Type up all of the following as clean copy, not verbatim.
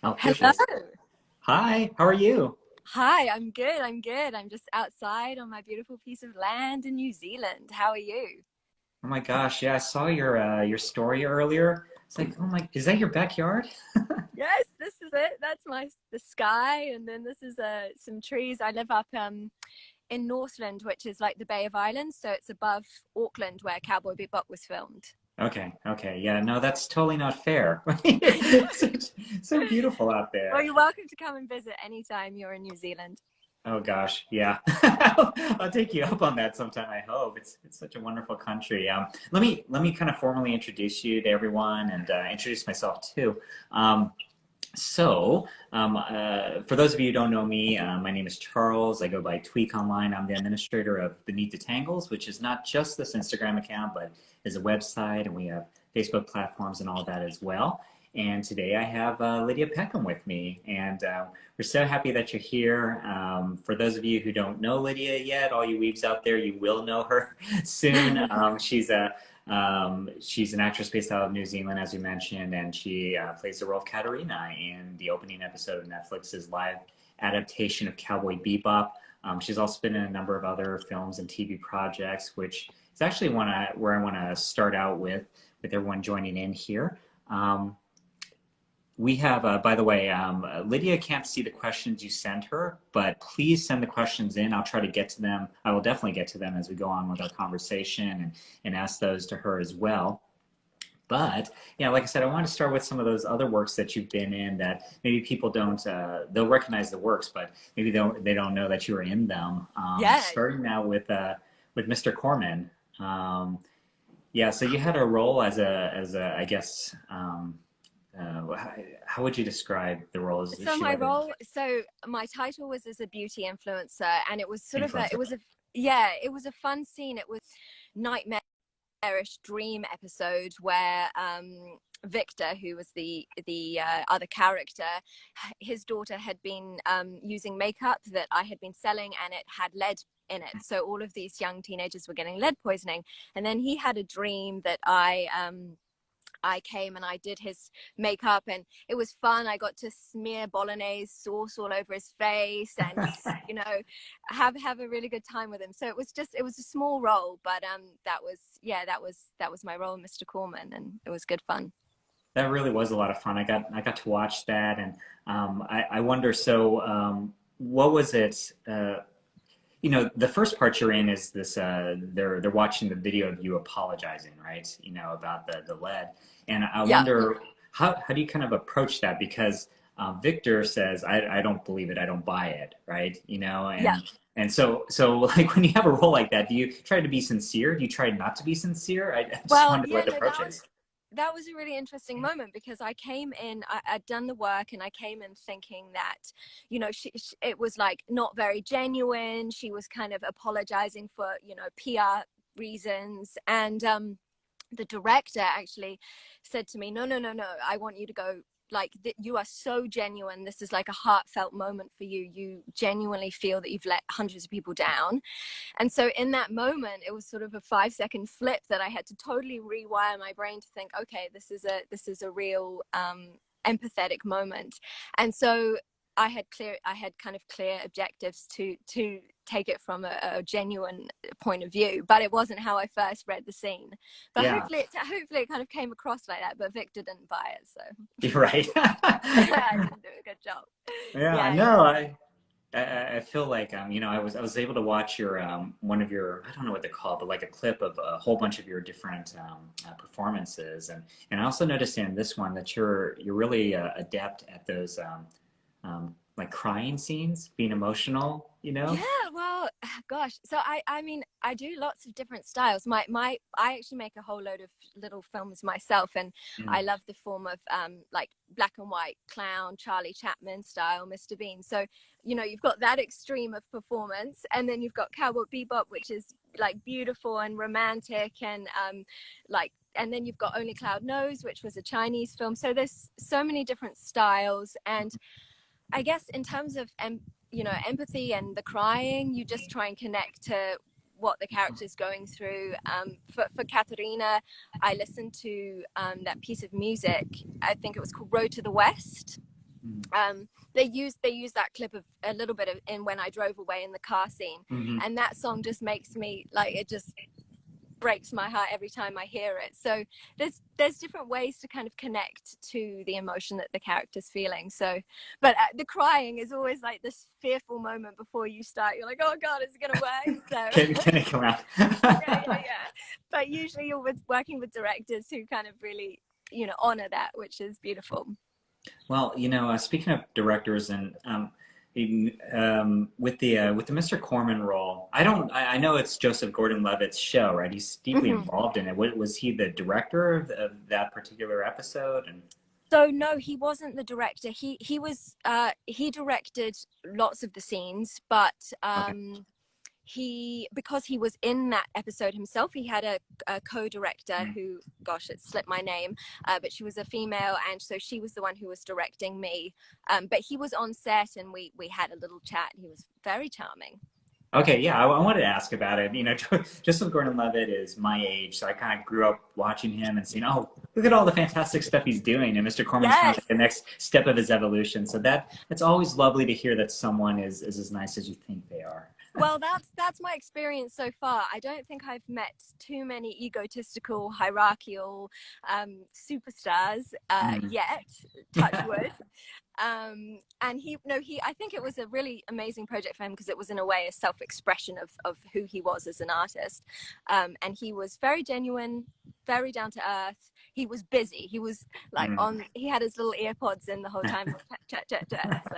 Oh, there she Hello. is. Hi, how are you? Hi, I'm good. I'm good. I'm just outside on my beautiful piece of land in New Zealand. How are you? Oh my gosh, yeah, I saw your story earlier. It's like, oh my, is that your backyard? Yes, this is it. That's the sky, and then this is some trees. I live up in Northland, which is like the Bay of Islands, so it's above Auckland, where Cowboy Bebop was filmed. Okay, okay, yeah, no, that's totally not fair. It's so beautiful out Well, there. you're welcome to come and visit anytime you're in New Zealand. Oh gosh, yeah. I'll take you up on that sometime, I hope. It's such a wonderful country. Let me kind of formally introduce you to everyone and introduce myself too. Um, for those of you who don't know me, my name is Charles. I go by Tweak Online. I'm the administrator of Beneath the Tangles, which is not just this Instagram account, but is a website, and we have Facebook platforms and all that as well. And today I have Lydia Peckham with me, and we're so happy that you're here. For those of you who don't know Lydia yet, all you weebs out there, you will know her soon. She's an actress based out of New Zealand, as you mentioned, and she plays the role of Katerina in the opening episode of Netflix's live adaptation of Cowboy Bebop. She's also been in a number of other films and TV projects, which is actually where I want to start out with everyone joining in here. Um, we have, by the way, Lydia can't see the questions you sent her, but please send the questions in. I'll try to get to them. I will definitely get to them as we go on with our conversation and ask those to her as well. But yeah, like I said, I want to start with some of those other works that you've been in that maybe people don't, they'll recognize the works, but maybe they don't know that you were in them. Yeah. Starting now with Mr. Corman. Yeah, so you had a role as a I guess, how would you describe the role? Is So she my like an role, so my title was as a beauty influencer, and it was sort of influencer? it was a fun scene. It was nightmarish dream episode where Victor, who was the other character, his daughter had been using makeup that I had been selling, and it had lead in it. So all of these young teenagers were getting lead poisoning, and then he had a dream that I came and I did his makeup, and it was fun. I got to smear bolognese sauce all over his face and you know have a really good time with him. So it was a small role, but that was my role, Mr. Corman, and it was good fun. That really was a lot of fun. I got to watch that, and I wonder. So, what was it? The first part you're in is this. They're watching the video of you apologizing, right? About the lead, and I Yeah. wonder how do you kind of approach that because Victor says, I don't believe it, I don't buy it, right? Yeah. And so like when you have a role like that, do you try to be sincere? Do you try not to be sincere? I just Well, wonder yeah, what the no, approach is. that was a really interesting moment because I came in, I'd done the work, and I came in thinking that, it was like not very genuine. She was kind of apologizing for, PR reasons. And the director actually said to me, no, no, no, no, I want you to go, like, you are so genuine. This is like a heartfelt moment for you. You genuinely feel that you've let hundreds of people down. And so in that moment, it was sort of a 5-second flip that I had to totally rewire my brain to think, okay, this is a real empathetic moment. And so I had kind of clear objectives to take it from a genuine point of view, but it wasn't how I first read the scene. But Yeah, hopefully it kind of came across like that. But Victor didn't buy it, so you're right. I didn't do a good job. Yeah, Yeah, no, yeah. I feel like I was able to watch your one of your, I don't know what they're called, but like a clip of a whole bunch of your different performances, and I also noticed in this one that you're really adept at those like crying scenes, being emotional, you know? Yeah, well, gosh. So I mean, I do lots of different styles. I actually make a whole load of little films myself, and I Mm. love the form of like black and white clown, Charlie Chaplin style, Mr. Bean. So, you've got that extreme of performance, and then you've got Cowboy Bebop, which is like beautiful and romantic, and and then you've got Only Cloud Knows, which was a Chinese film. So there's so many different styles, and I guess in terms of empathy and the crying, you just try and connect to what the character is going through. For Katerina, I listened to that piece of music. I think it was called Road to the West. They used that clip of a little bit of in When I Drove Away in the car scene, and that song just makes me like, it just breaks my heart every time I hear it. So there's different ways to kind of connect to the emotion that the character's feeling. So, but the crying is always like this fearful moment before you start. You're like, oh God, is it gonna work? So Can it come out? yeah. But usually you're working with directors who kind of really, honor that, which is beautiful. Well, speaking of directors and with the Mr. Corman role, I know it's Joseph Gordon-Levitt's show, right? He's deeply involved in it. Was he the director of that particular episode? And so no, he wasn't the director. He was he directed lots of the scenes, but okay. because he was in that episode himself, he had a co-director who, gosh, it slipped my name, but she was a female, and so she was the one who was directing me. But he was on set, and we had a little chat. He was very charming. Okay, yeah, I wanted to ask about it. Joseph Gordon-Levitt is my age, so I kind of grew up watching him and seeing, oh, look at all the fantastic stuff he's doing, and Mr. Corman's kind of like the next step of his evolution. So that's always lovely to hear that someone is as nice as you think they are. Well, that's my experience so far. I don't think I've met too many egotistical, hierarchical superstars yet. Touch wood. And I think it was a really amazing project for him because it was in a way a self-expression of who he was as an artist. And he was very genuine, very down to earth. He was busy. He was like he had his little earpods in the whole time. Chat. So.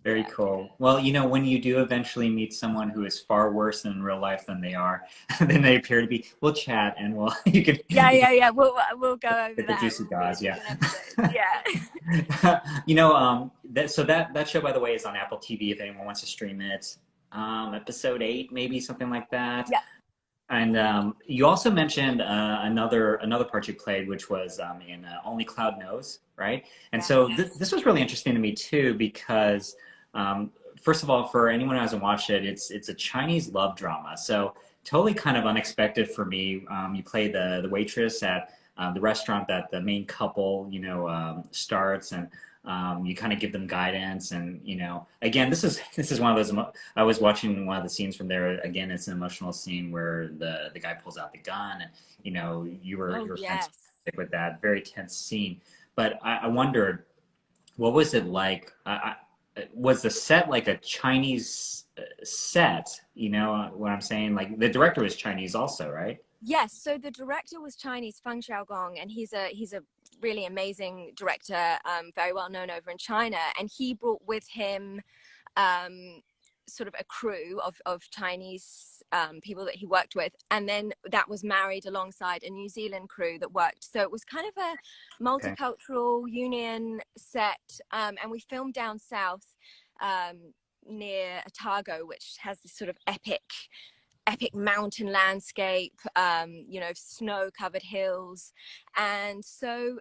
Very cool. Well, when you do eventually meet someone who is far worse in real life than they are, than they appear to be, we'll chat and you can. Yeah. We'll go over the that. juicy guys, yeah. Yeah. That show, by the way, is on Apple TV if anyone wants to stream it. Episode 8, maybe something like that. Yeah. And you also mentioned another part you played, which was in Only Cloud Knows, right? And so this was really interesting to me too, because first of all, for anyone who hasn't watched it, it's a Chinese love drama. So totally kind of unexpected for me. You play the waitress at the restaurant that the main couple, starts, and you kind of give them guidance. And again, this is one of those. I was watching one of the scenes from there. Again, it's an emotional scene where the guy pulls out the gun, and you were fantastic with that very tense scene. But I wondered, what was it like? Was the set like a Chinese set? You know what I'm saying? Like the director was Chinese also, right? Yes. So the director was Chinese, Feng Xiaogong, and he's a really amazing director, very well known over in China. And he brought with him sort of a crew of Chinese people that he worked with, and then that was married alongside a New Zealand crew that worked. So it was kind of a multicultural union set, and we filmed down south near Otago, which has this sort of epic mountain landscape, snow-covered hills. And so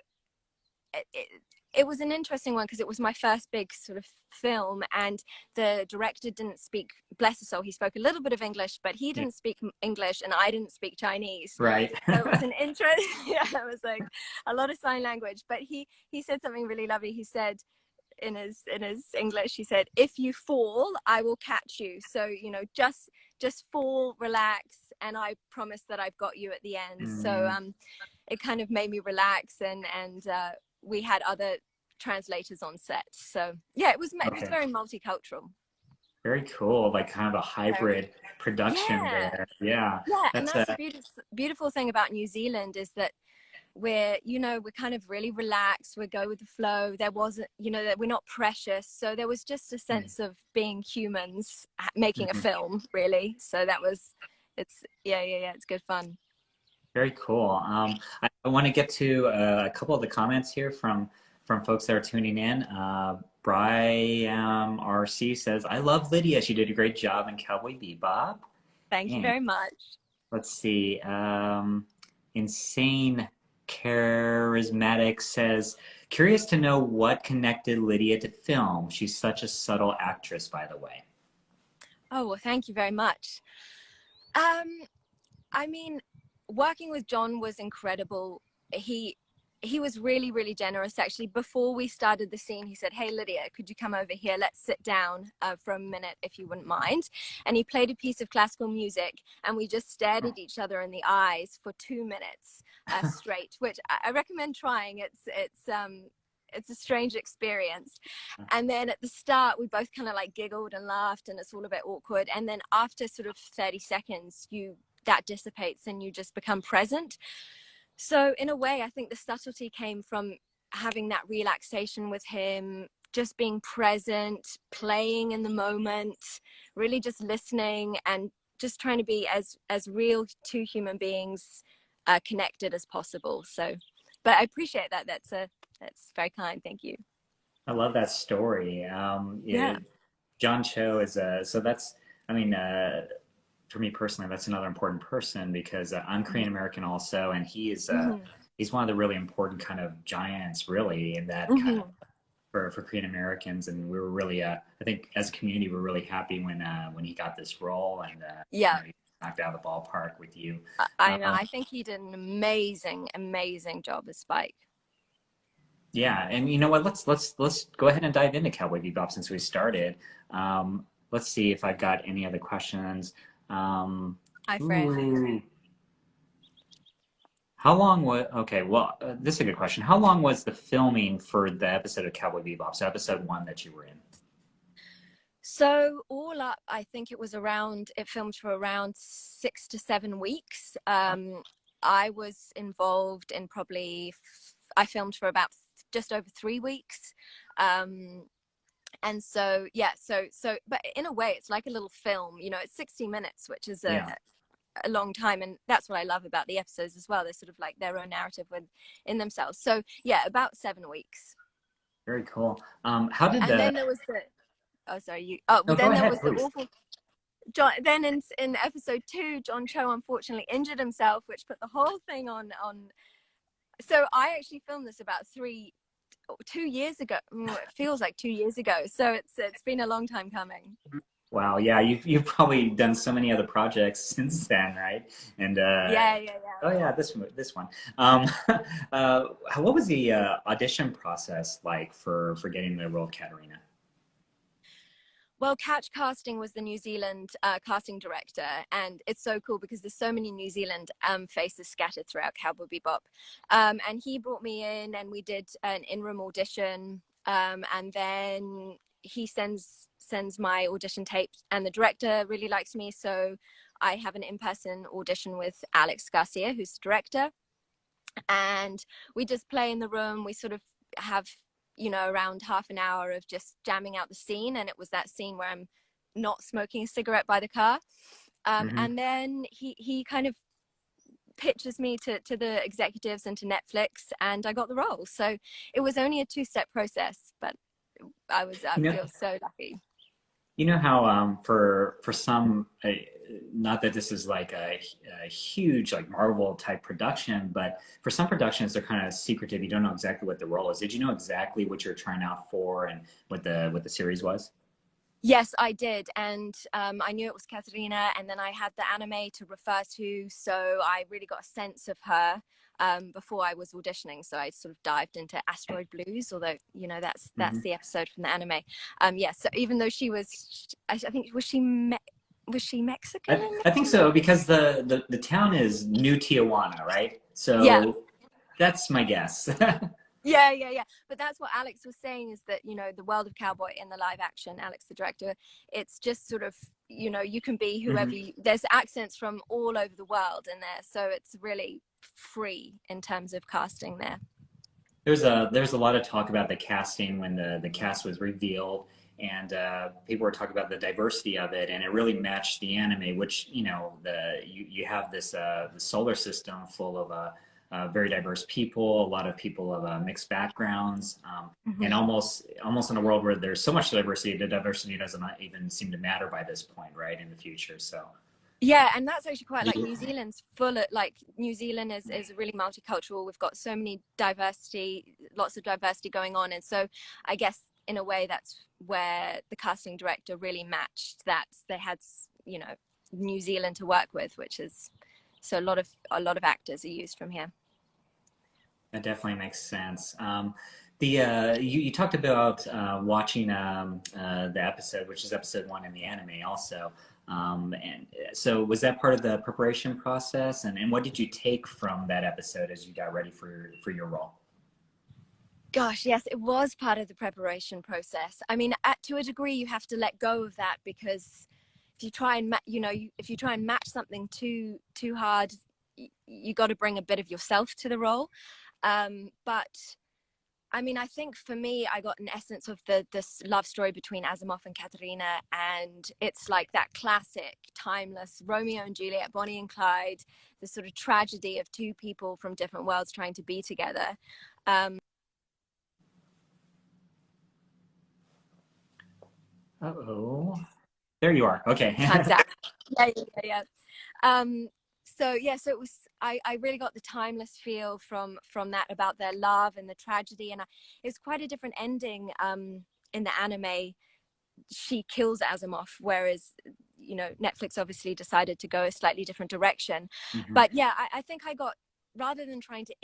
it was an interesting one because it was my first big sort of film, and the director didn't speak, bless his soul, he spoke a little bit of English, but he didn't speak English and I didn't speak Chinese. Right. So it was an it was like a lot of sign language, but he said something really lovely. He said, in his English, he said, if you fall, I will catch you. So, just fall, relax, and I promise that I've got you at the end. So it kind of made me relax, and we had other translators on set. So yeah, it was very multicultural. Very cool, like kind of a hybrid production there. Yeah. And that's the beautiful thing about New Zealand is that we're kind of really relaxed. We go with the flow. There wasn't, that we're not precious. So there was just a sense of being humans making a film, really. So it's good fun. Very cool. I want to get to a couple of the comments here from folks that are tuning in. Brian RC says, I love Lydia. She did a great job in Cowboy Bebop. Thank you very much. Let's see. Insane Charismatic says, curious to know what connected Lydia to film. She's such a subtle actress, by the way. Oh, well, thank you very much. I mean, working with John was incredible. He he was really, really generous. Actually, before we started the scene, he said, "Hey, Lydia, could you come over here? Let's sit down for a minute, if you wouldn't mind." And he played a piece of classical music, and we just stared at each other in the eyes for 2 minutes straight, which I recommend trying. It's a strange experience. And then at the start, we both kind of like giggled and laughed, and it's all a bit awkward. And then after sort of 30 seconds, that dissipates and you just become present. So in a way, I think the subtlety came from having that relaxation with him, just being present, playing in the moment, really just listening, and just trying to be as real two human beings connected as possible. So, but I appreciate that. That's very kind. Thank you. I love that story. Yeah. John Cho is so that's, I mean, for me personally, that's another important person because I'm Korean American also, and he's one of the really important kind of giants, really, in that kind of for Korean Americans. And we were really, I think, as a community, we're really happy when he got this role, and Yeah. he knocked out of the ballpark with you. I know. I think he did an amazing job as Spike. Yeah, and you know what? Let's go ahead and dive into Cowboy Bebop since we started. Let's see if I've got any other questions. Hi, Fred. How long was, okay, well, this is a good question. How long was the filming for the episode of Cowboy Bebop, so episode 1 that you were in? So all up, I think it filmed for around 6 to 7 weeks. I was involved in I filmed for about just over 3 weeks. And so, yeah, but in a way, it's like a little film, it's 60 minutes, which is a long time. And that's what I love about the episodes as well. They're sort of like their own narrative in themselves. So yeah, about 7 weeks. Very cool. How did then there was then there was the awful John. Then in episode 2, John Cho unfortunately injured himself, which put the whole thing on. So I actually filmed this about 2 years ago. It feels like 2 years ago. So it's been a long time coming. Wow, yeah, you've probably done so many other projects since then, right? And yeah. Oh yeah, this one. What was the audition process like for getting the role of Katerina? Well, Catch Casting was the New Zealand casting director, and it's so cool because there's so many New Zealand faces scattered throughout Cowboy Bebop. And he brought me in, and we did an in-room audition, and then he sends my audition tape, and the director really likes me, so I have an in-person audition with Alex Garcia, who's the director, and we just play in the room. We sort of have around half an hour of just jamming out the scene. And it was that scene where I'm not smoking a cigarette by the car. And then he kind of pitches me to the executives and to Netflix, and I got the role. So it was only a 2-step process, but I feel so lucky. You know how for some, not that this is like a huge like Marvel type production, but for some productions they're kind of secretive. You don't know exactly what the role is. Did you know exactly what you're trying out for and what the series was? Yes, I did, and I knew it was Katerina, and then I had the anime to refer to, so I really got a sense of her before I was auditioning. So I sort of dived into Asteroid Blues, although that's the episode from the anime. So even though she was, I think was she Mexican? I think so, because the town is New Tijuana, right? So yeah. That's my guess. Yeah. But that's what Alex was saying, is that, the world of Cowboy in the live action, Alex, the director, it's just sort of, you can be whoever there's accents from all over the world in there. So it's really free in terms of casting there. There's a lot of talk about the casting when the cast was revealed, and people were talking about the diversity of it, and it really matched the anime, which, you have this the solar system full of very diverse people, a lot of people of mixed backgrounds, and almost in a world where there's so much diversity, the diversity doesn't even seem to matter by this point, right, in the future. So yeah, and that's actually quite like New Zealand's full of, like, New Zealand is really multicultural. We've got so many lots of diversity going on, and so I guess in a way that's where the casting director really matched that they had New Zealand to work with, which is so a lot of actors are used from here. That definitely makes sense. You talked about watching the episode, which is episode 1 in the anime, also. And so, was that part of the preparation process? And what did you take from that episode as you got ready for your role? Gosh, yes, it was part of the preparation process. I mean, to a degree, you have to let go of that, because if you try and if you try and match something too hard, you got to bring a bit of yourself to the role. But I mean, I think for me, I got an essence of this love story between Asimov and Katerina, and it's like that classic, timeless Romeo and Juliet, Bonnie and Clyde, the sort of tragedy of two people from different worlds trying to be together. Uh-oh. There you are. Okay. Times out. Yeah. So so it was. I really got the timeless feel from that, about their love and the tragedy, and it was quite a different ending. In the anime, she kills Asimov, whereas Netflix obviously decided to go a slightly different direction. Mhm. But yeah, I think I got, rather than trying to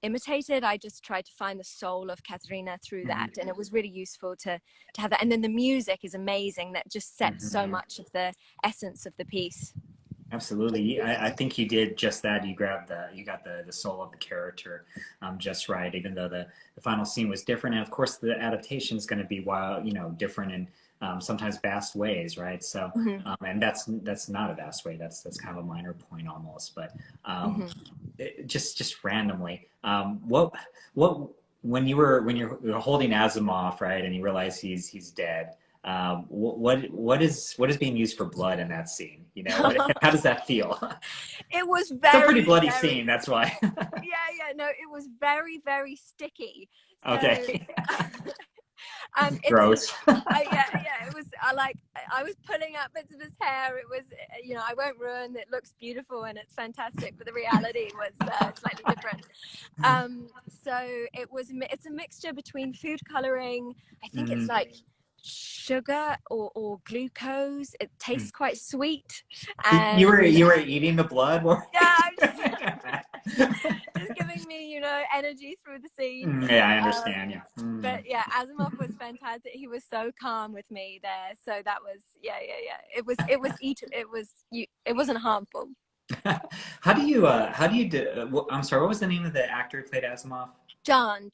imitate it, I just tried to find the soul of Katerina through that, and it was really useful to have that. And then the music is amazing, that just sets so much of the essence of the piece. Absolutely. I think you did just that. You got the soul of the character just right, even though the final scene was different. And of course, the adaptation is going to be different in sometimes vast ways, right? So, and that's not a vast way. That's kind of a minor point almost. But just randomly, what when you're holding Asimov, right, and you realize he's dead. What is being used for blood in that scene? How does that feel? It was It's a pretty bloody very, scene, that's why. no, it was very, very sticky. So, Okay. it's Gross. it was. I was pulling up bits of his hair. It was, I won't ruin. It looks beautiful and it's fantastic, but the reality was slightly different. So it's a mixture between food coloring. I think it's like sugar or glucose. It tastes quite sweet. And You were eating the blood? yeah, just giving me energy through the scene. Yeah, I understand. Yeah. But yeah, Asimov was fantastic. He was so calm with me there. So that was it wasn't harmful. How do you I'm sorry, what was the name of the actor who played Asimov? John.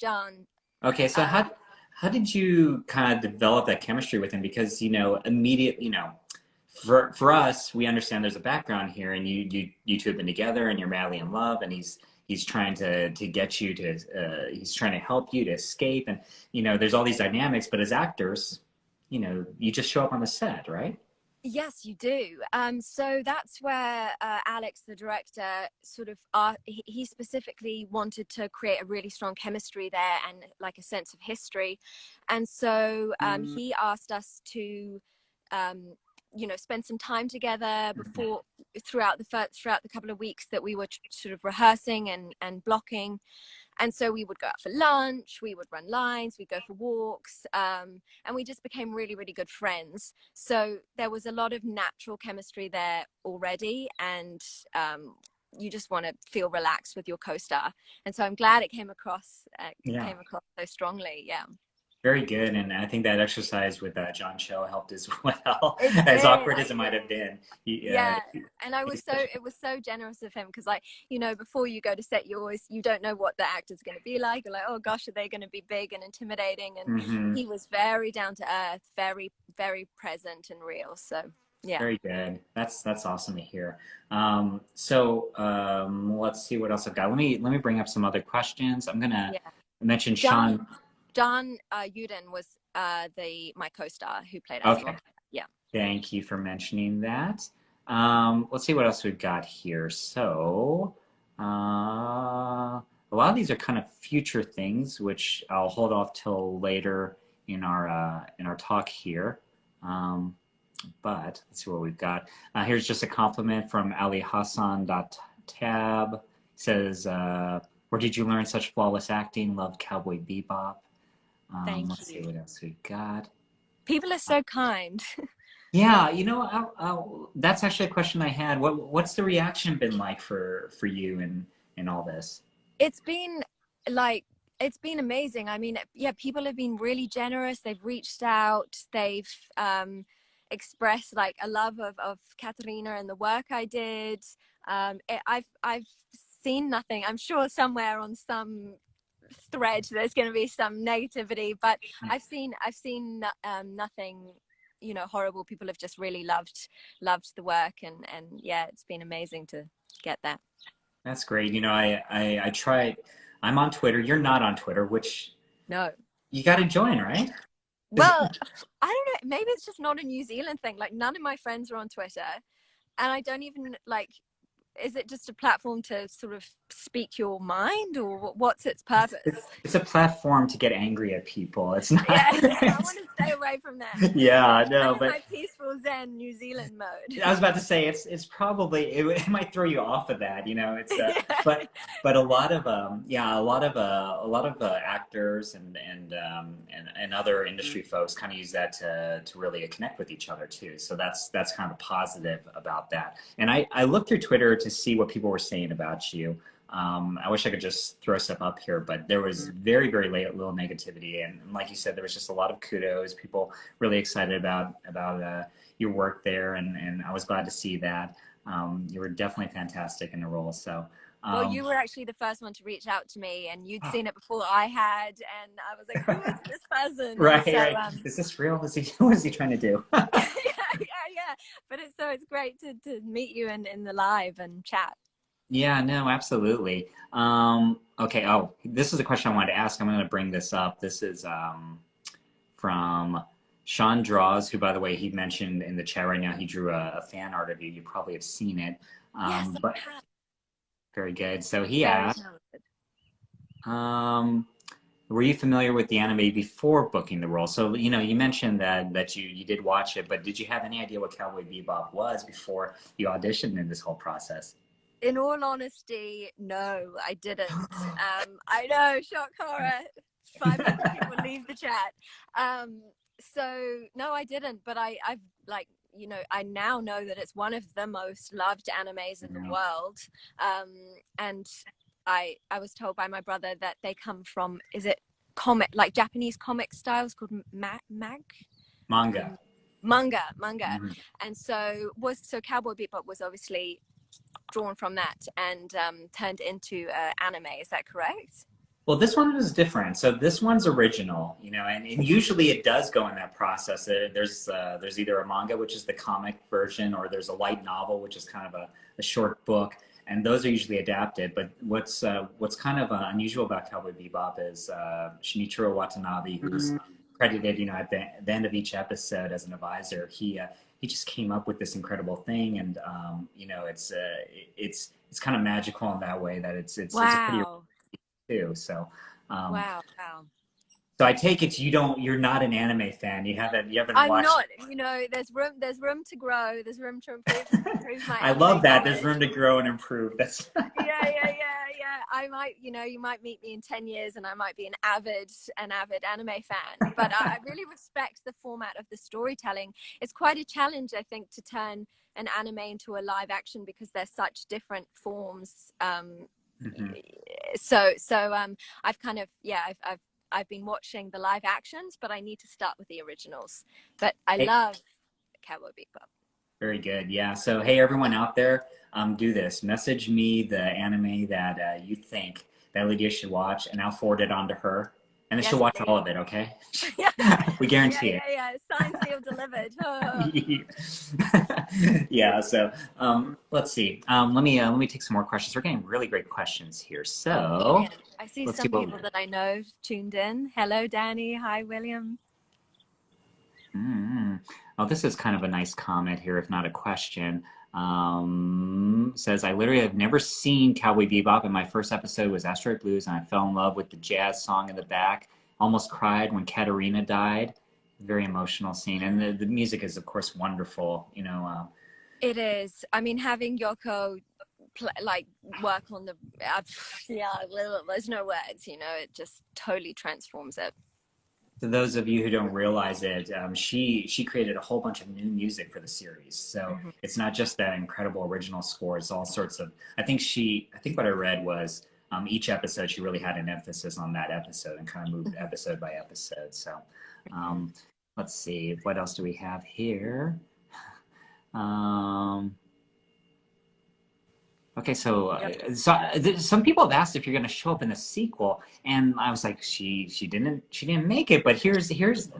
Okay, so how did you kind of develop that chemistry with him? Because for us, we understand there's a background here, and you two have been together, and you're madly in love, and he's trying to get you to he's trying to help you to escape, and there's all these dynamics. But as actors, you just show up on the set, right? Yes, you do. So that's where Alex, the director, sort of he specifically wanted to create a really strong chemistry there, and like a sense of history. And so he asked us to spend some time together throughout the couple of weeks that we were sort of rehearsing and blocking. And so we would go out for lunch, we would run lines, we'd go for walks, and we just became really, really good friends. So there was a lot of natural chemistry there already, and you just want to feel relaxed with your co-star. And so I'm glad it came across so strongly. Yeah. Very good, and I think that exercise with John Cho helped as well, as awkward as it might have been. And it was so generous of him, because before you go to set, you don't know what the actor's going to be like. You're like, oh gosh, are they going to be big and intimidating? And he was very down to earth, very, very present and real. So yeah. Very good. That's awesome to hear. So let's see what else I've got. Let me bring up some other questions. I'm gonna mention Sean. John Uden was my co-star who played us. Okay. Yeah. Thank you for mentioning that. Let's see what else we've got here. So a lot of these are kind of future things, which I'll hold off till later in our talk here. But let's see what we've got. Here's just a compliment from Ali Hassan.tab. Says, where did you learn such flawless acting? Loved Cowboy Bebop. Let's see what else we've got. People are so kind. Yeah, that's actually a question I had. What's the reaction been like for you in all this? It's been like, it's been amazing. I mean, yeah, people have been really generous. They've reached out. They've expressed like a love of Katerina and the work I did. I've seen nothing. I'm sure somewhere on some thread there's going to be some negativity, but I've seen nothing, you know, horrible. People have just really loved the work, and yeah, it's been amazing to get that. That's great. You know, I tried. I'm on Twitter. You're not on Twitter, which No. you got to join, right? Is Well, I don't know. Maybe it's just not a New Zealand thing. Like, none of my friends are on Twitter, and I don't even like. Is it just a platform to sort of speak your mind, or what's its purpose? it's a platform to get angry at people. It's not. Yeah, I want to stay away from that. Yeah, I'm no, in but my peaceful Zen New Zealand mode. I was about to say it's probably it might throw you off of that, you know. It's Yeah. but a lot of yeah, a lot of actors and other industry folks kind of use that to really connect with each other too. So that's kind of positive about that. And I looked through Twitter to see what people were saying about you. I wish I could just throw stuff up here, but there was very, very little negativity. And like you said, there was just a lot of kudos. People really excited about your work there, and I was glad to see that. You were definitely fantastic in the role. So, Well, you were actually the first one to reach out to me, and you'd seen it before I had, and I was like, "Who is this person?" right, So, right. Is this real? What is he trying to do? yeah. But it's great to meet you in the live and chat. Yeah, no, absolutely. Okay. Oh, this is a question I wanted to ask. I'm going to bring this up. This is from Sean Draws, who, by the way, he mentioned in the chat right now, he drew a fan art of you. You probably have seen it. Yes, But very good. So he very asked, talented. were you familiar with the anime before booking the role? So, you know, you mentioned that you did watch it, but did you have any idea what Cowboy Bebop was before you auditioned in this whole process? In all honesty, no, I didn't. I know, shock horror. 500 people leave the chat. So no, I didn't. But I've like, you know, I now know that it's one of the most loved animes in the Yeah. world. And I was told by my brother that they come from, is it comic, like Japanese comic styles called Manga. manga. Mhm. And so Cowboy Bebop was obviously drawn from that and turned into anime. Is that correct? Well, this one was different. So this one's original, you know, and usually it does go in that process. There's either a manga, which is the comic version, or there's a light novel, which is kind of a short book, and those are usually adapted. But what's kind of unusual about Cowboy Bebop is Shinichiro Watanabe, who's credited, you know, at the end of each episode as an advisor. He just came up with this incredible thing, and you know, it's kind of magical in that way that it's a pretty Wow. too. So, Wow. Wow. so I take it you're not an anime fan. You haven't I'm watched. not, you know, there's room to grow. There's room to improve my I anime love that. There's knowledge. room to grow and improve. That's Yeah. I might, you know, you might meet me in 10 years and I might be an avid anime fan, but I really respect the format of the storytelling. It's quite a challenge, I think, to turn an anime into a live action because they're such different forms. Mhm. I've kind of, yeah, I've been watching the live actions, but I need to start with the originals. But I Hey, love Cowboy Bebop. very good. Yeah. So, hey, everyone out there, do this. Message me the anime that you think that Lydia should watch, and I'll forward it on to her, and then she'll Yes, watch please. all of it. Okay? Yeah, We guarantee it. Signed, sealed, delivered. Oh. Yeah. So, let's see. Let me take some more questions. We're getting really great questions here. So, Brilliant. I see let's see some what. people that I know tuned in. Hello, Danny. Hi, William. Mm. Oh, this is kind of a nice comment here, if not a question. Says, I literally have never seen Cowboy Bebop, and my first episode was Asteroid Blues, and I fell in love with the jazz song in the back. Almost cried when Katerina died. Very emotional scene, and the music is, of course, wonderful. You know, It is. I mean, having Yoko like work on the yeah, there's no words. You know, it just totally transforms it. to those of you who don't realize it, she created a whole bunch of new music for the series. So it's not just that incredible original score. It's all sorts of. I think what I read was each episode, she really had an emphasis on that episode and kind of moved episode by episode. So let's see, what else do we have here? Okay, so some people have asked if you're going to show up in the sequel, and I was like, she didn't make it. But here's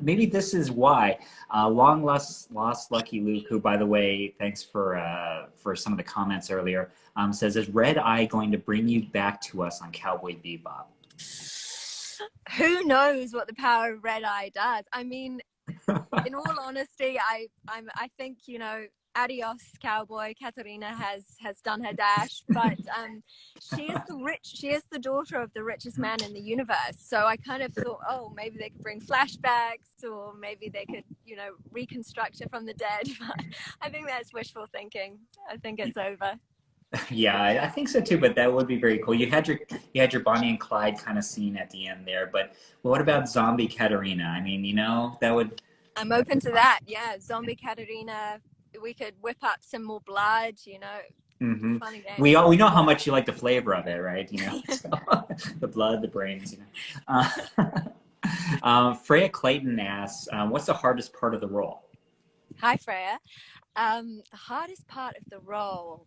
maybe this is why. Long lost Lucky Luke, who, by the way, thanks for some of the comments earlier, says, is Red Eye going to bring you back to us on Cowboy Bebop? Who knows what the power of Red Eye does? I mean, in all honesty, I think, you know, adios cowboy, Katerina has done her dash, but she is the daughter of the richest man in the universe. So I kind of thought, oh, maybe they could bring flashbacks, or maybe they could, you know, reconstruct her from the dead. But I think that's wishful thinking. I think it's over. Yeah, I think so too, but that would be very cool. You had your Bonnie and Clyde kind of scene at the end there, but what about zombie Katerina? I mean, you know, that would... I'm open to that. Yeah, zombie Katerina. We could whip up some more blood, you know. Mm-hmm. We know how much you like the flavor of it, right? You know, so, the blood, the brains. You know. Freya Clayton asks, "What's the hardest part of the role?" Hi, Freya. The hardest part of the role.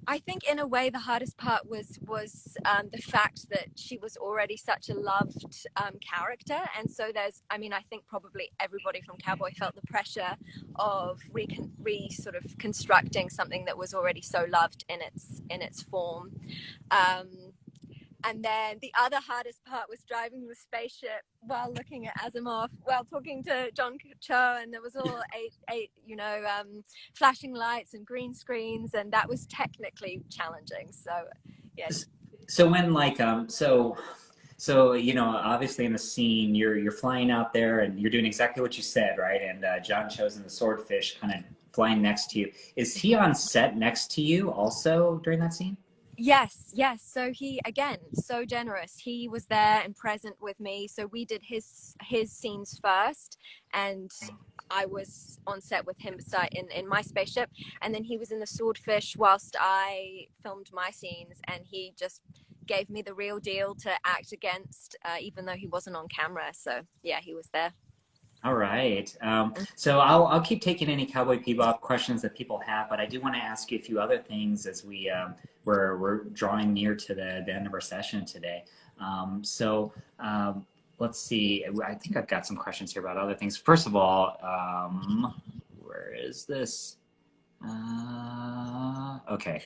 I think in a way the hardest part was the fact that she was already such a loved character, and so I think probably everybody from Cowboy felt the pressure of sort of constructing something that was already so loved in its form. And then the other hardest part was driving the spaceship while looking at Asimov, while talking to John Cho, and there was all eight flashing lights and green screens, and that was technically challenging. So, yes. So when so you know, obviously in the scene, you're flying out there and you're doing exactly what you said, right? And John Cho's in the swordfish, kind of flying next to you. Is he on set next to you also during that scene? Yes. So he, again, so generous. He was there and present with me. So we did his scenes first, and I was on set with him in my spaceship, and then he was in the swordfish whilst I filmed my scenes, and he just gave me the real deal to act against, even though he wasn't on camera. So yeah, he was there. All right. So I'll keep taking any Cowboy Bebop questions that people have, but I do want to ask you a few other things as we're drawing near to the end of our session today. Let's see. I think I've got some questions here about other things. First of all, where is this? Okay.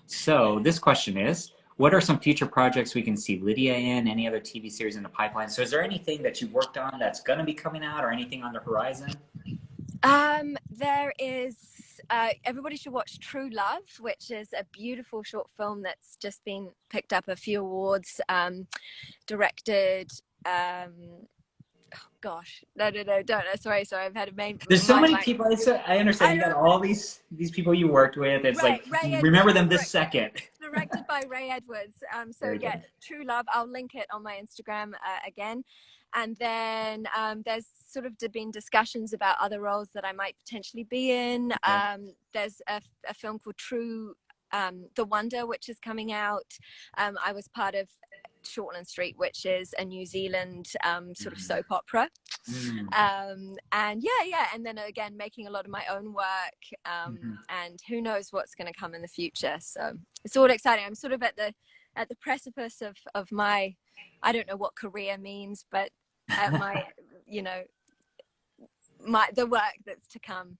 So this question is, what are some future projects we can see Lydia in? Any other TV series in the pipeline? So is there anything that you worked on that's going to be coming out, or anything on the horizon? There is, everybody should watch True Love, which is a beautiful short film that's just been picked up a few awards, directed, no, don't know. Sorry. I've had a main. There's so many people. I understand. You got all these people you worked with. It's right, like, Ray remember Edwards, them this second. Directed by Ray Edwards. True Love. I'll link it on my Instagram again. And then there's sort of been discussions about other roles that I might potentially be in. Okay. There's a film called True The Wonder, which is coming out. I was part of Shortland Street, which is a New Zealand sort of soap opera. And then again making a lot of my own work, and who knows what's going to come in the future. So it's all exciting. I'm sort of at the precipice of my, I don't know what career means, but my the work that's to come.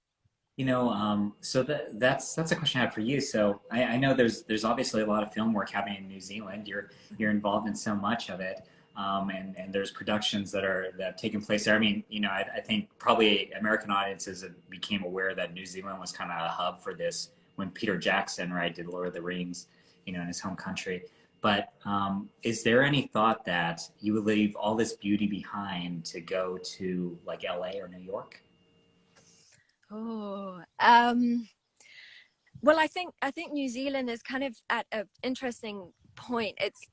You know, so that's a question I have for you. So I know there's obviously a lot of film work happening in New Zealand. You're involved in so much of it, and there's productions that have taken place there. I mean, you know, I think probably American audiences became aware that New Zealand was kind of a hub for this when Peter Jackson, right, did Lord of the Rings, you know, in his home country. But is there any thought that you would leave all this beauty behind to go to like LA or New York? Well, I think New Zealand is kind of at an interesting point. It's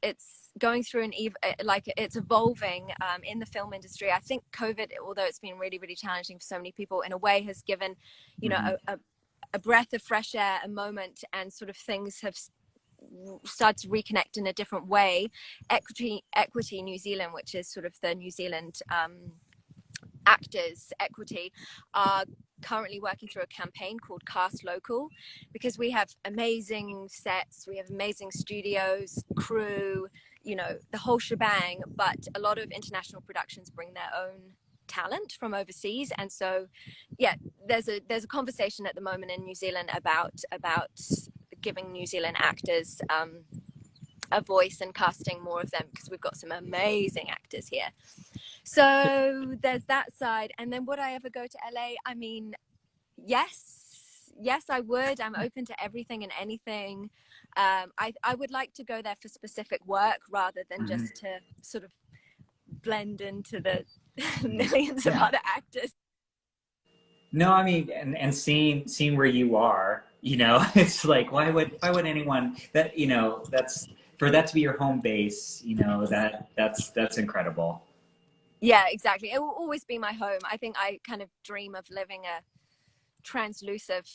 going through it's evolving in the film industry. I think COVID, although it's been really, really challenging for so many people, in a way has given, you know, a breath of fresh air, a moment, and sort of things have started to reconnect in a different way. Equity New Zealand, which is sort of the New Zealand actors equity, are currently working through a campaign called Cast Local, because we have amazing sets, we have amazing studios, crew, you know, the whole shebang, but a lot of international productions bring their own talent from overseas. And so yeah, there's a conversation at the moment in New Zealand about giving New Zealand actors a voice and casting more of them, because we've got some amazing actors here. So there's that side. And then would I ever go to LA? I mean, yes, I would. I'm open to everything and anything. I would like to go there for specific work rather than just to sort of blend into the millions of other actors. No, I mean, and seeing where you are, you know, it's like, why would anyone that, you know, that's for that to be your home base, you know, that's incredible. Yeah, exactly. It will always be my home. I think I kind of dream of living a translusive,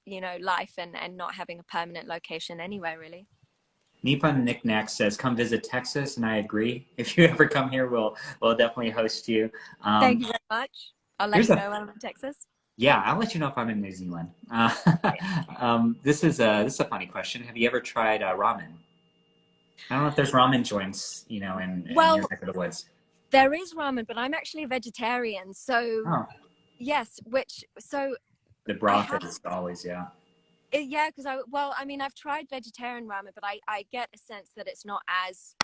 you know, life and not having a permanent location anywhere, really. Nippon Knickknack says, "Come visit Texas," and I agree. If you ever come here, we'll definitely host you. Thank you very much. I'll let you know when I'm in Texas. Yeah, I'll let you know if I'm in New Zealand. This is a funny question. Have you ever tried ramen? I don't know if there's ramen joints, you know, in your neck of the woods. There is ramen, but I'm actually a vegetarian, so yes. The broth is always yeah, because I mean, I've tried vegetarian ramen, but I get a sense that it's not as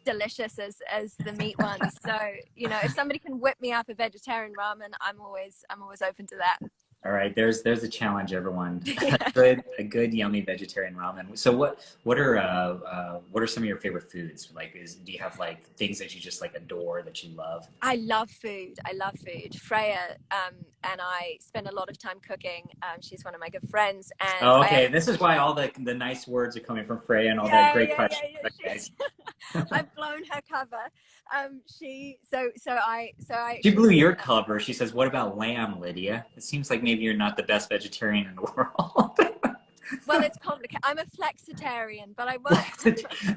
delicious as the meat ones. So, you know, if somebody can whip me up a vegetarian ramen, I'm always open to that. All right, there's a challenge, everyone. A good yummy vegetarian ramen. So what are some of your favorite foods? Like, do you have like things that you just like adore, that you love? I love food. Freya and I spend a lot of time cooking. She's one of my good friends. And okay, this is why all the nice words are coming from Freya and all that great questions. I've blown her cover. She blew your cover. She says, "What about lamb, Lydia?" It seems like maybe you're not the best vegetarian in the world. Well, it's complicated. I'm a flexitarian, but I won't.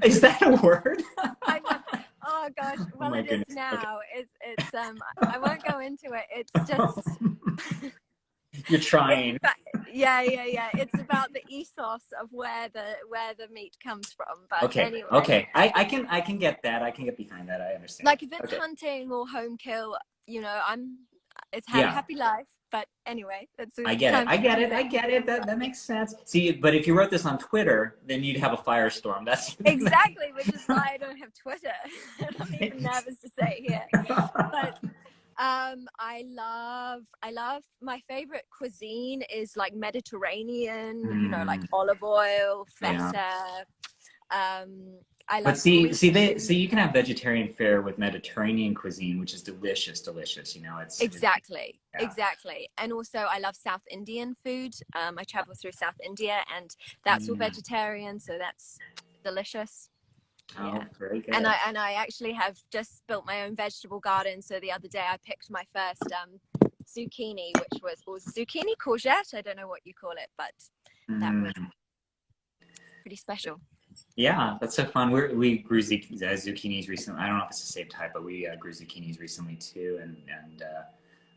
Is that a word? Oh gosh. Well, it is now. Okay. It's I won't go into it. It's just. You're trying. Yeah. It's about the ethos of where the meat comes from. But anyway. Okay. I can get that. I can get behind that. I understand. Like if it's hunting or home kill, you know, it's happy life. But anyway, I get it. That makes sense. See, but if you wrote this on Twitter, then you'd have a firestorm. That's exactly, which is why I don't have Twitter. I'm even nervous to say here. But I love my favorite cuisine is like Mediterranean, you know, like olive oil, feta. I love. But see, you can have vegetarian fare with Mediterranean cuisine, which is delicious. You know, it's exactly. And also, I love South Indian food. I travel through South India, and that's all vegetarian, so that's delicious. Oh, very good. And I actually have just built my own vegetable garden. So the other day, I picked my first zucchini, which was zucchini courgette. I don't know what you call it, but that was pretty special. Yeah, that's so fun. We grew zucchinis recently. I don't know if it's the same type, but we grew zucchinis recently too. And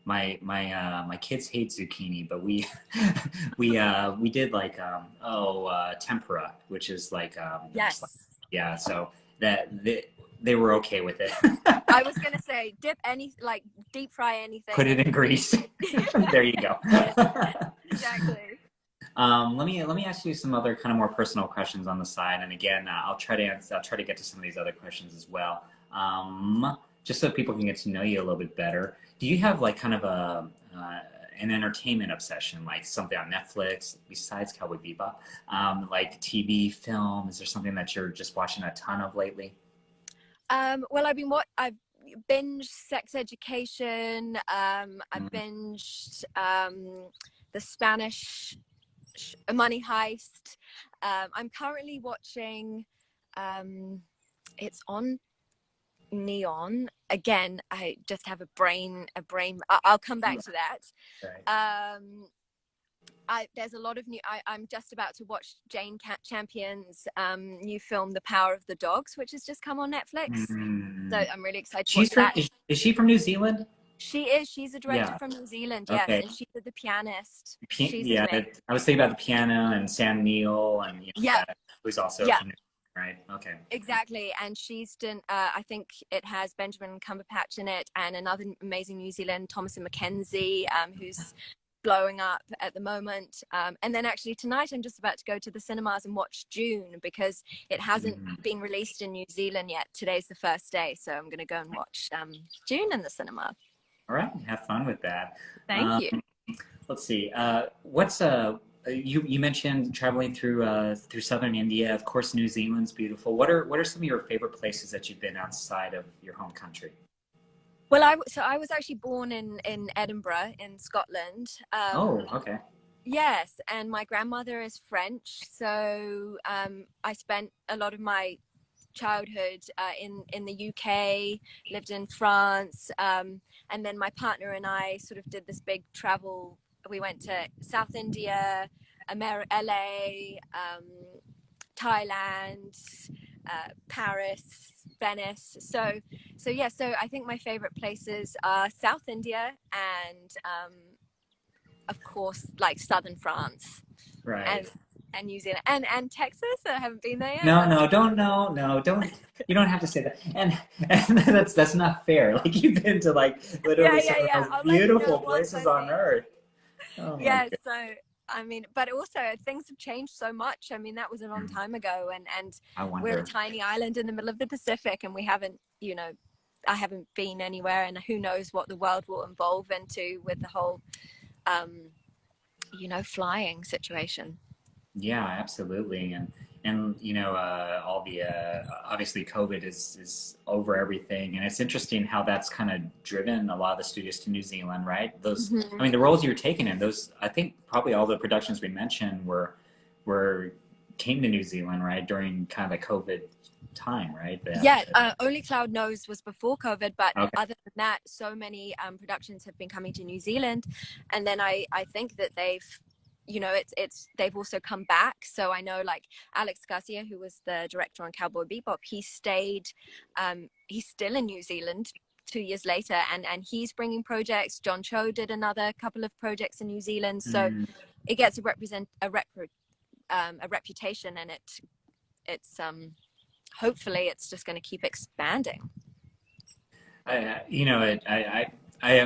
my kids hate zucchini, but we did like tempura, which is like so that they were okay with it. I was gonna say deep fry anything. Put it in grease. There you go. Exactly. Let me ask you some other kind of more personal questions on the side, and again, I'll try to get to some of these other questions as well, just so people can get to know you a little bit better. Do you have like kind of an entertainment obsession, like something on Netflix besides Cowboy Bebop, like TV, film? Is there something that you're just watching a ton of lately? Well, I've binged Sex Education. I binged the Spanish Money Heist. I'm currently watching it's on Neon again. I just have a brain I'll come back to that. Right. There's a lot of new. I'm just about to watch Jane Champion's new film, The Power of the Dogs, which has just come on Netflix. So Mm. I'm really excited to She's watch from, that. is she from New Zealand? She is. She's a director Yeah. from New Zealand, yes, Okay. and she's the pianist. She's Yeah, amazing. I was thinking about the piano and Sam Neill and Yeah, that who's also yeah, from New Zealand, right? Okay. exactly. And she's done. I think it has Benjamin Cumberbatch in it, and another amazing New Zealand, Thomasin McKenzie, who's blowing up at the moment. And then actually tonight I'm just about to go to the cinemas and watch June because it hasn't Mhm. been released in New Zealand yet. Today's the first day, so I'm going to go and watch June in the cinema. All right, have fun with that. Thank Um, you. let's see. What's you mentioned traveling through southern India. Of course, New Zealand's beautiful. What are some of your favorite places that you've been outside of your home country? Well, I was actually born in Edinburgh in Scotland. Oh, okay. Yes, and my grandmother is French, so I spent a lot of my childhood in the UK, lived in France, and then my partner and I sort of did this big travel. We went to South India, LA, Thailand, Paris, Venice. So I think my favorite places are South India and of course like southern France Right. and New Zealand and Texas. I haven't been there yet. No, no, don't, no, no, don't. You don't have to say that. And that's not fair. Like you've been to like Yeah, literally some yeah, of the yeah. most I'll let you know beautiful once places I've on been. earth. Oh my Yeah, God. so I mean, but also things have changed so much. I mean, that was a long time ago, and I we're a wonder. tiny island in the middle of the Pacific, and we haven't, I haven't been anywhere, and who knows what the world will evolve into with the whole, um, flying situation. Yeah, absolutely. And all the obviously COVID is over everything, and it's interesting how that's kind of driven a lot of the studios to New Zealand, right? Those, I Hmm. mean, the roles you're taking in those, I think probably all the productions we mentioned were came to New Zealand, right, during kind of the COVID time, right? Yeah, Only Cloud Knows was before COVID, but Okay. other than that, so many productions have been coming to New Zealand, and then I think that they've also come back. So I know like Alex Garcia, who was the director on Cowboy Bebop, he stayed. He's still in New Zealand 2 years later, and he's bringing projects. John Cho did another couple of projects in New Zealand, so Mm, it gets a reputation, and it's hopefully it's just going to keep expanding. I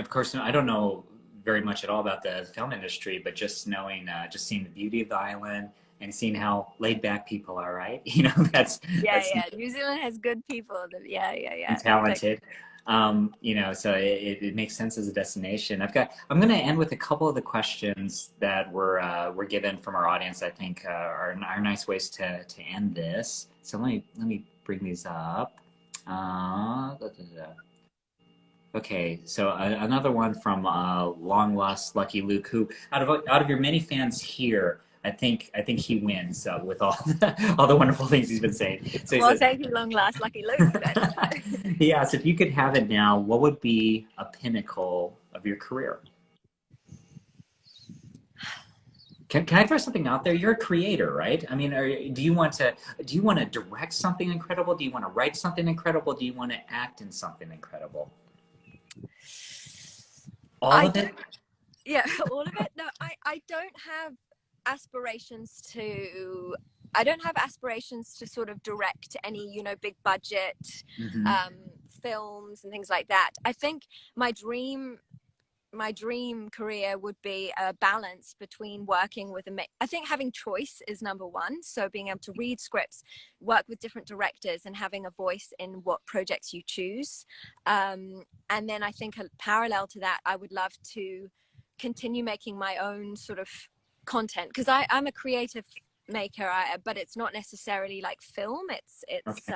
of course I don't know very much at all about the film industry, but just knowing, just seeing the beauty of the island and seeing how laid back people are, right? Yeah, That's yeah. New Zealand has good people. Yeah, yeah, and yeah. talented. So it makes sense as a destination. I'm going to end with a couple of the questions that were given from our audience. I think are nice ways to end this. So let me bring these up. Da, da, da. Okay, so another one from Long Lost Lucky Luke, who out of your many fans here, I think he wins with all all the wonderful things he's been saying. So he Well, says, thank you, long last, lucky Luke. Then. he asked if you could have it now, what would be a pinnacle of your career? Can I throw something out there? You're a creator, right? I mean, do you want to direct something incredible? Do you want to write something incredible? Do you want to act in something incredible? All I of it? don't. Yeah, all of it. No, I don't have aspirations to. I don't have aspirations to sort of direct any, big budget Hmm. um, films and things like that. I think my dream my dream career would be a balance between working with I think having choice is number one, so being able to read scripts, work with different directors, and having a voice in what projects you choose. And then I think parallel to that, I would love to continue making my own sort of content, because I'm a creative maker, but it's not necessarily like film. Okay.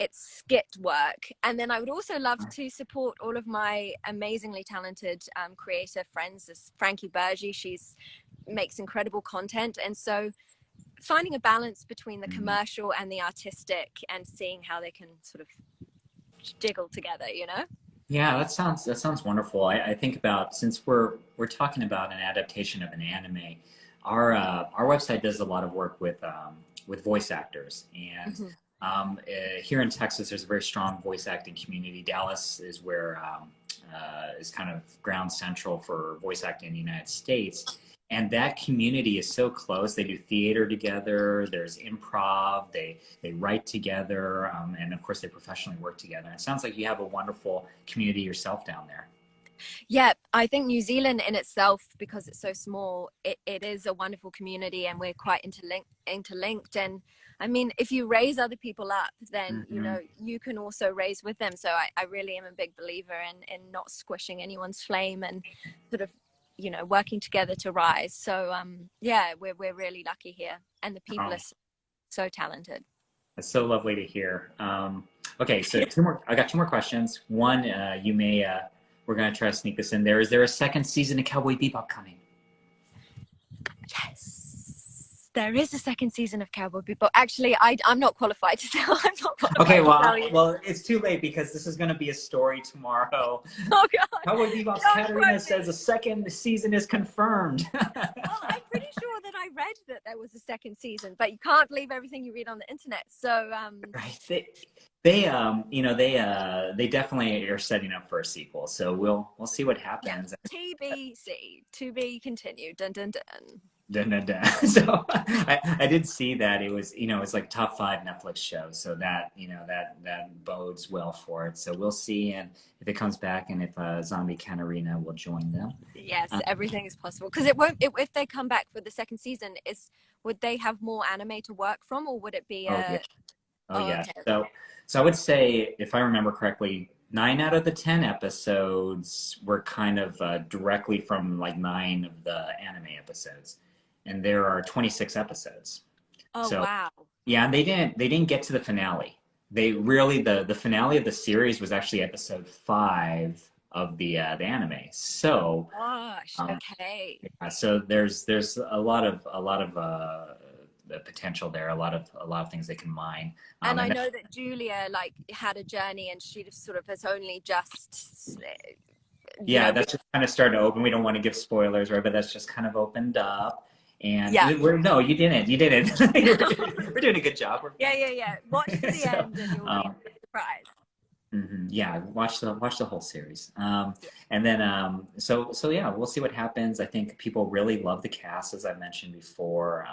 It's skit work. And then I would also love to support all of my amazingly talented creative friends. This Frankie Bergy, she's makes incredible content, and so finding a balance between the Mhm. commercial and the artistic, and seeing how they can sort of jiggle together. Yeah, that sounds wonderful. I think about, since we're talking about an adaptation of an anime, our website does a lot of work with voice actors, and Mhm. here in Texas, there's a very strong voice acting community. Dallas is where is kind of ground central for voice acting in the United States. And that community is so close. They do theater together. There's improv. They write together, and of course they professionally work together. And it sounds like you have a wonderful community yourself down there. Yeah, I think New Zealand in itself, because it's so small, it is a wonderful community, and we're quite interlinked. And I mean, if you raise other people up, then you Hmm. know you can also raise with them. So I really am a big believer in not squishing anyone's flame, and sort of, you know, working together to rise. So yeah, we're really lucky here, and the people Oh, are so talented. that's so lovely to hear. Okay, so two more. I got two more questions. One, we're gonna try to sneak this in there. Is there a second season of Cowboy Bebop coming? Yes, there is a second season of Cowboy Bebop. Actually, I'm not qualified to tell. I'm not Okay, qualified to tell you. well, it's too late because this is going to be a story tomorrow. Oh God, Cowboy Bebop's don't Katerina quote says a me. second season is confirmed. Well, I'm pretty sure that I read that there was a second season, but you can't believe everything you read on the internet. So, Right. They definitely are setting up for a sequel. So we'll see what yeah, happens. TBC, to be continued. Dun dun dun. Dun, dun, dun. So I did see that it was, it's like top five Netflix shows. So that, that bodes well for it. So we'll see. And if it comes back and if Zombie Katarina will join them. Yes, Uh, everything is possible because it won't. If they come back for the second season, is would they have more anime to work from, or would it be oh, yeah. a? Oh Oh, yeah. okay, okay. So I would say, if I remember correctly, 9 out of the 10 episodes were kind of directly from like 9 of the anime episodes, and there are 26 episodes. Oh So wow. yeah, and they didn't get to the finale. They really, the finale of the series was actually episode 5 of the anime. Gosh. Um, Okay. so there's a lot of the potential there, a lot of things they can mine. And I And know that Julia like had a journey, and she sort of has only just, you yeah, know, that's just kind of starting to open. We don't want to give spoilers, right? But that's just kind of opened up. And yeah. no, you didn't. You didn't. We're doing a good job. Yeah. Watch to the So, end, and you'll be um, surprised. yeah, watch the whole series. Yeah. And then so yeah, we'll see what happens. I think people really love the cast, as I mentioned before.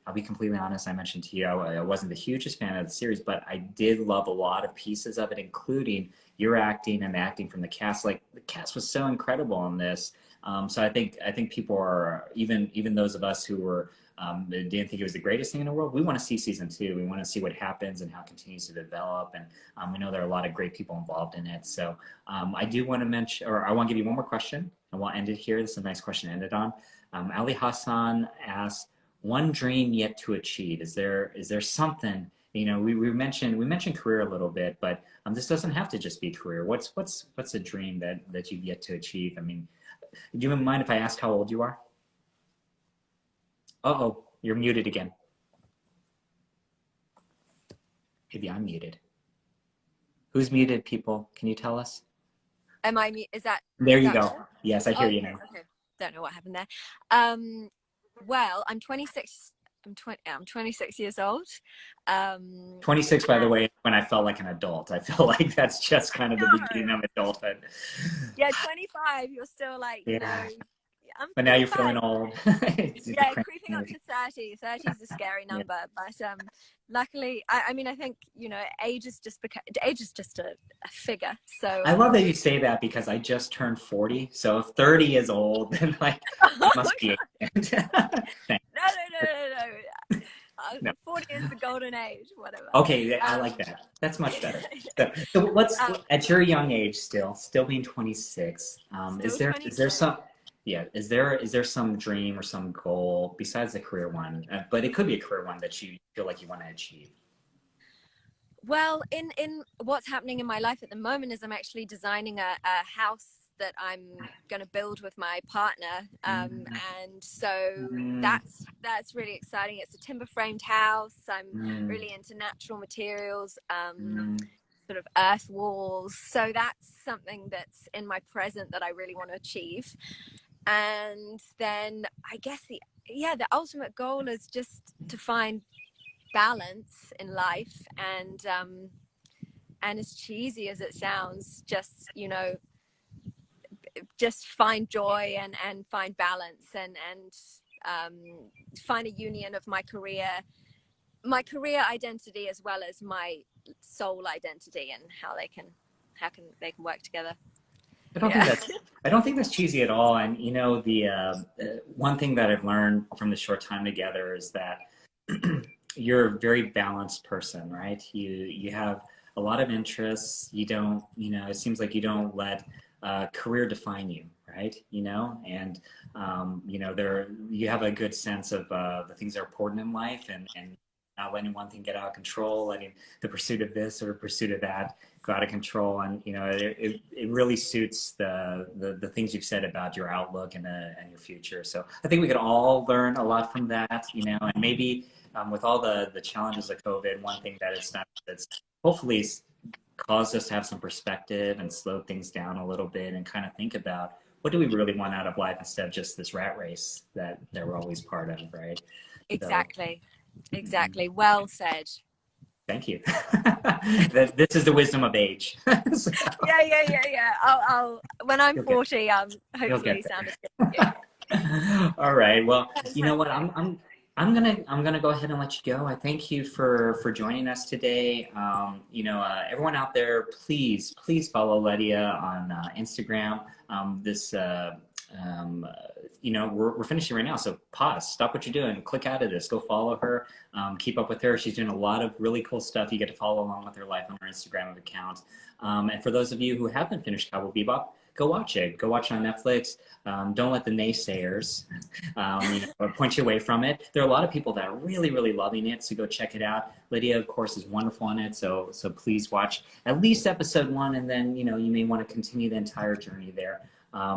I'll be completely honest. I mentioned to you I wasn't the hugest fan of the series, but I did love a lot of pieces of it, including your acting and the acting from the cast. Like the cast was so incredible in this. So I think people are, even those of us who were didn't think it was the greatest thing in the world. We want to see season 2. We want to see what happens and how it continues to develop. And we know there are a lot of great people involved in it. So I do want to mention, or I want to give you one more question, and we'll end it here. This is a nice question to end it on. Ali Hassan asks, one dream yet to achieve. Is there something? We mentioned career a little bit, but this doesn't have to just be career. What's a dream that you've yet to achieve? I mean, do you mind if I ask how old you are? Uh-oh, you're muted again. Maybe I'm muted. Who's muted, people? Can you tell us? Am I? Is that? There Is you that? go. Yes, I Oh, hear you okay. now. Okay. Don't know what happened there. Well, I'm 26. I'm 26 years old. 26, by the way, when I felt like an adult. I feel like that's just kind of the No. beginning of adulthood. Yeah, 25. You're still like, you know, Yeah. I'm But now you're 25. feeling old. The Yeah, crank creeping up energy. to 30. 30 is a scary Yeah. number, but luckily, I mean, I think, you know, age is just a figure. So I love that you say that because I just turned 40. So if 30 is old, then like I must be ancient. Thanks. no. No. 40 is the golden age, whatever. Okay, I Um, like that. That's much better. So what's um, at your young age, still being 26, is Still there 26. some, yeah, is there some dream or some goal besides the career one, but it could be a career one that you feel like you want to achieve? Well, in what's happening in my life at the moment is I'm actually designing a house that I'm going to build with my partner, Mm, and so mm, that's really exciting. It's a timber framed house. I'm mm, really into natural materials. mm. sort of earth walls. So that's something that's in my present that I really want to achieve. And then I guess the ultimate goal is just to find balance in life, and as cheesy as it sounds, just, you know, just find joy and find balance, and find a union of my career identity as well as my soul identity, and how they can work together. I don't think that's cheesy at all. And you know, the one thing that I've learned from the short time together is that you're a very balanced person, right? You have a lot of interests. You don't, you know, it seems like you don't let career define you, right? You know, and you know, you have a good sense of the things that are important in life, and not letting one thing get out of control, letting the pursuit of this or pursuit of that go out of control. And you know, it really suits the things you've said about your outlook and your future. So I think we could all learn a lot from that, you know, and maybe with all the challenges of COVID, one thing that that's hopefully caused us to have some perspective and slow things down a little bit and kind of think about what do we really want out of life instead of just this rat race that we're always part of, right? Exactly. Exactly. Well said. Thank you. This is the wisdom of age. So, yeah. I'll when I'm 40, hopefully sound as good. Yeah. All right. Well, you know what? I'm gonna go ahead and let you go. I thank you for joining us today. You know, everyone out there, please follow Lydia on Instagram. You know, we're finishing right now, so pause, stop what you're doing, click out of this, go follow her, keep up with her. She's doing a lot of really cool stuff. You get to follow along with her life on her Instagram account. And for those of you who haven't finished Cowboy Bebop, go watch it. Go watch it on Netflix. Don't let the naysayers you know, point you away from it. There are a lot of people that are really, really loving it, so go check it out. Lydia, of course, is wonderful on it, so please watch at least episode 1, and then, you know, you may want to continue the entire journey there.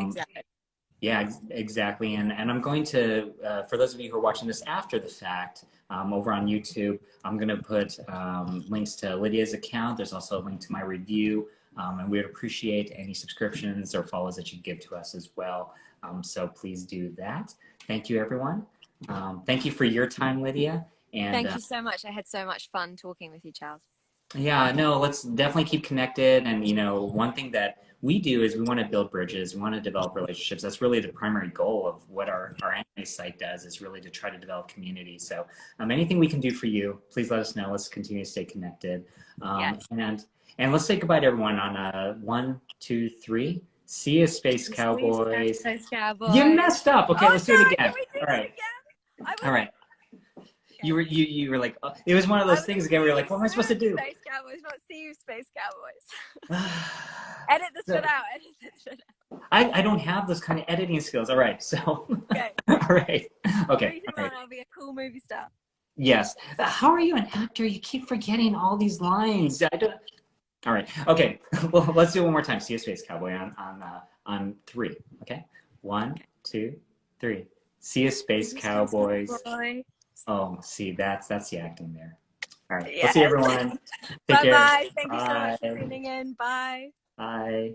Exactly. Yeah, exactly. And I'm going to, for those of you who are watching this after the fact, over on YouTube, I'm going to put links to Lydia's account. There's also a link to my review. And we would appreciate any subscriptions or follows that you give to us as well. So please do that. Thank you, everyone. Thank you for your time, Lydia. And thank you so much. I had so much fun talking with you, Charles. Yeah, no, let's definitely keep connected. And, you know, one thing that we do is we want to build bridges. We want to develop relationships. That's really the primary goal of what our anime site does, is really to try to develop community. So anything we can do for you, please let us know. Let's continue to stay connected. Yes. And let's say goodbye to everyone on 1, 2, 3. See you, Space Cowboys. Space Cowboys. You messed up. Okay, let's do it again. All right. All right. You were like, oh, it was one of those things again where you're like, what am I supposed to do? Space Cowboys, not see you, Space Cowboys. Edit this shit out. Edit this shit out. I don't have those kind of editing skills. All right, so. Okay. All right. Okay. All right. I'll be a cool movie star. Yes. How are you an actor? You keep forgetting all these lines. I don't. All right. Okay. Well, let's do it one more time. See you, Space Cowboy, on 3. Okay. 1, 2, 3. See you, Space Cowboys. Oh, see, that's the acting there. All right. Yes. We'll see everyone. Bye-bye. Thank you so much for tuning in. Bye. Bye.